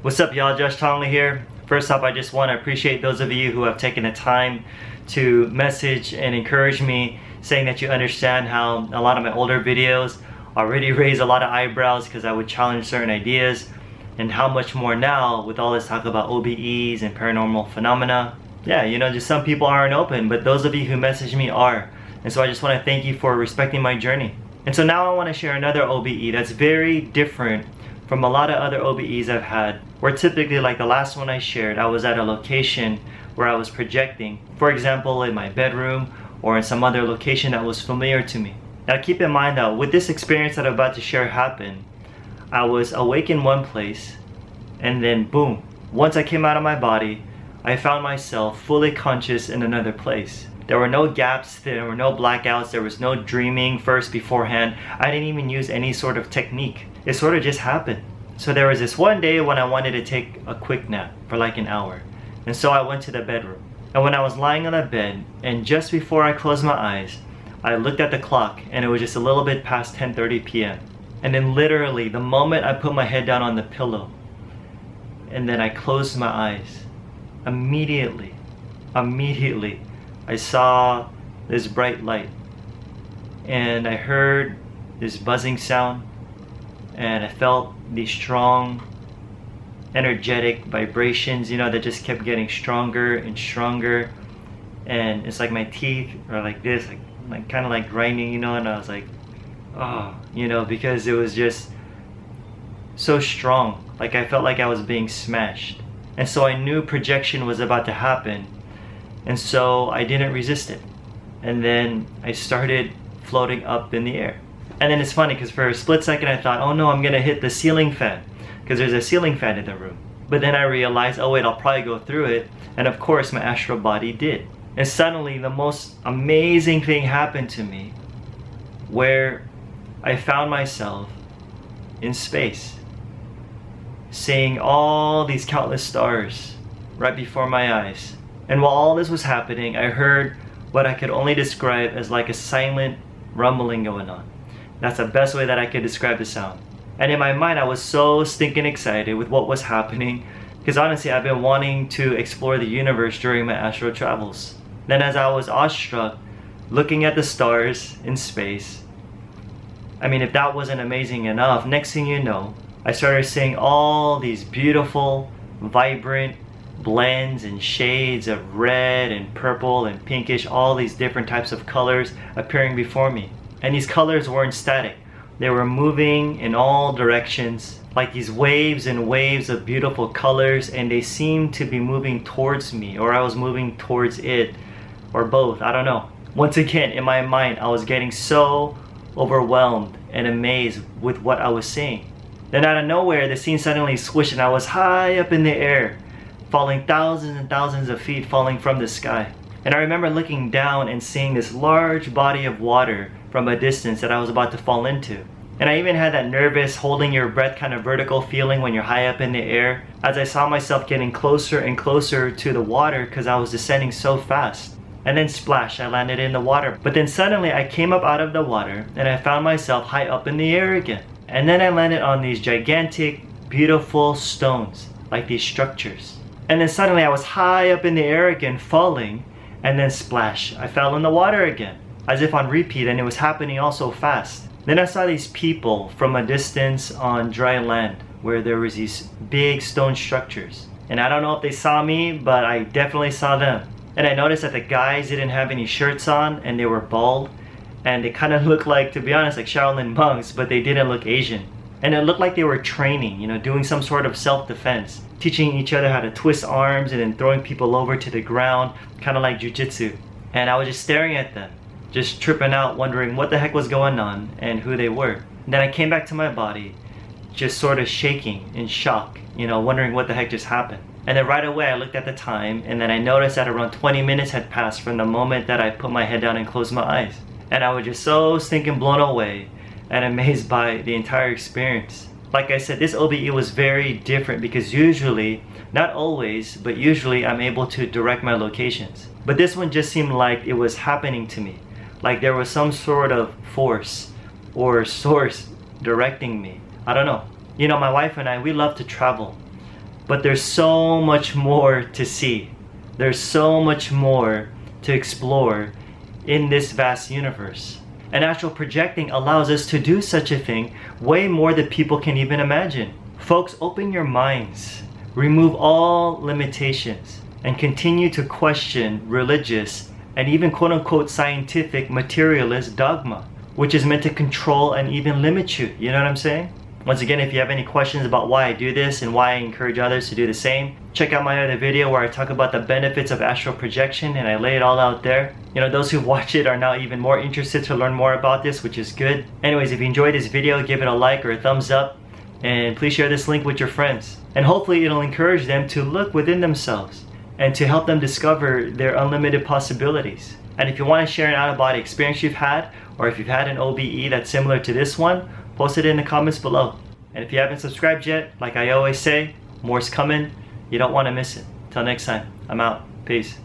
What's up, y'all? Josh Tongley here. First off, I just want to appreciate those of you who have taken the time to message and encourage me, saying that you understand how a lot of my older videos already raise a lot of eyebrows because I would challenge certain ideas, and how much more now with all this talk about OBEs and paranormal phenomena. Yeah, you know, just some people aren't open, but those of you who message me are. And so I just want to thank you for respecting my journey. And so now I want to share another OBE that's very different from a lot of other OBEs I've had, where typically, like the last one I shared, I was at a location where I was projecting, for example in my bedroom or in some other location that was familiar to me. Now keep in mind that with this experience that I'm about to share happen, I was awake in one place, and then boom, once I came out of my body, I found myself fully conscious in another place. There were no gaps, there were no blackouts, there was no dreaming first beforehand. I didn't even use any sort of technique. It sort of just happened. So there was this one day when I wanted to take a quick nap for like an hour. And so I went to the bedroom. And when I was lying on the bed, and just before I closed my eyes, I looked at the clock and it was just a little bit past 10:30 p.m. And then literally the moment I put my head down on the pillow and then I closed my eyes, immediately, I saw this bright light, and I heard this buzzing sound, and I felt these strong, energetic vibrations, you know, that just kept getting stronger and stronger. And it's like my teeth are like this, like kind of like grinding, you know, and I was like, oh, you know, because it was just so strong. Like I felt like I was being smashed. And so I knew projection was about to happen. And so I didn't resist it. And then I started floating up in the air. And then it's funny because for a split second I thought, oh no, I'm gonna hit the ceiling fan, because there's a ceiling fan in the room. But then I realized, oh wait, I'll probably go through it. And of course my astral body did. And suddenly the most amazing thing happened to me, where I found myself in space, seeing all these countless stars right before my eyes. And while all this was happening, I heard what I could only describe as like a silent rumbling going on. That's the best way that I could describe the sound. And in my mind, I was so stinking excited with what was happening, because honestly, I've been wanting to explore the universe during my astral travels. Then as I was awestruck, looking at the stars in space, I mean, if that wasn't amazing enough, next thing you know, I started seeing all these beautiful, vibrant blends and shades of red and purple and pinkish, all these different types of colors appearing before me. And these colors weren't static. They were moving in all directions, like these waves and waves of beautiful colors, and they seemed to be moving towards me, or I was moving towards it, or both, I don't know. Once again, in my mind, I was getting so overwhelmed and amazed with what I was seeing. Then out of nowhere, the scene suddenly switched and I was high up in the air, falling thousands and thousands of feet, falling from the sky. And I remember looking down and seeing this large body of water from a distance that I was about to fall into. And I even had that nervous, holding your breath kind of vertical feeling when you're high up in the air, as I saw myself getting closer and closer to the water because I was descending so fast. And then splash, I landed in the water. But then suddenly I came up out of the water and I found myself high up in the air again. And then I landed on these gigantic, beautiful stones, like these structures. And then suddenly I was high up in the air again, falling, and then splash, I fell in the water again, as if on repeat, and it was happening all so fast. Then I saw these people from a distance on dry land, where there was these big stone structures. And I don't know if they saw me, but I definitely saw them. And I noticed that the guys didn't have any shirts on, and they were bald. And they kind of looked like, to be honest, like Shaolin monks, but they didn't look Asian. And it looked like they were training, you know, doing some sort of self-defense, teaching each other how to twist arms and then throwing people over to the ground, kind of like jujitsu. And I was just staring at them, just tripping out, wondering what the heck was going on and who they were. And then I came back to my body, just sort of shaking in shock, you know, wondering what the heck just happened. And then right away I looked at the time, and then I noticed that around 20 minutes had passed from the moment that I put my head down and closed my eyes. And I was just so stinking blown away and amazed by the entire experience. Like I said, this OBE was very different because usually, not always, but usually I'm able to direct my locations. But this one just seemed like it was happening to me. Like there was some sort of force or source directing me. I don't know. You know, my wife and I, we love to travel. But there's so much more to see. There's so much more to explore in this vast universe. And astral projecting allows us to do such a thing way more than people can even imagine. Folks, open your minds, remove all limitations, and continue to question religious and even quote-unquote scientific materialist dogma, which is meant to control and even limit you. You know what I'm saying? Once again, if you have any questions about why I do this and why I encourage others to do the same, check out my other video where I talk about the benefits of astral projection and I lay it all out there. You know, those who've watched it are now even more interested to learn more about this, which is good. Anyways, if you enjoyed this video, give it a like or a thumbs up, and please share this link with your friends. And hopefully it'll encourage them to look within themselves and to help them discover their unlimited possibilities. And if you want to share an out-of-body experience you've had, or if you've had an OBE that's similar to this one, post it in the comments below. And if you haven't subscribed yet, like I always say, more's coming. You don't want to miss it. Till next time, I'm out. Peace.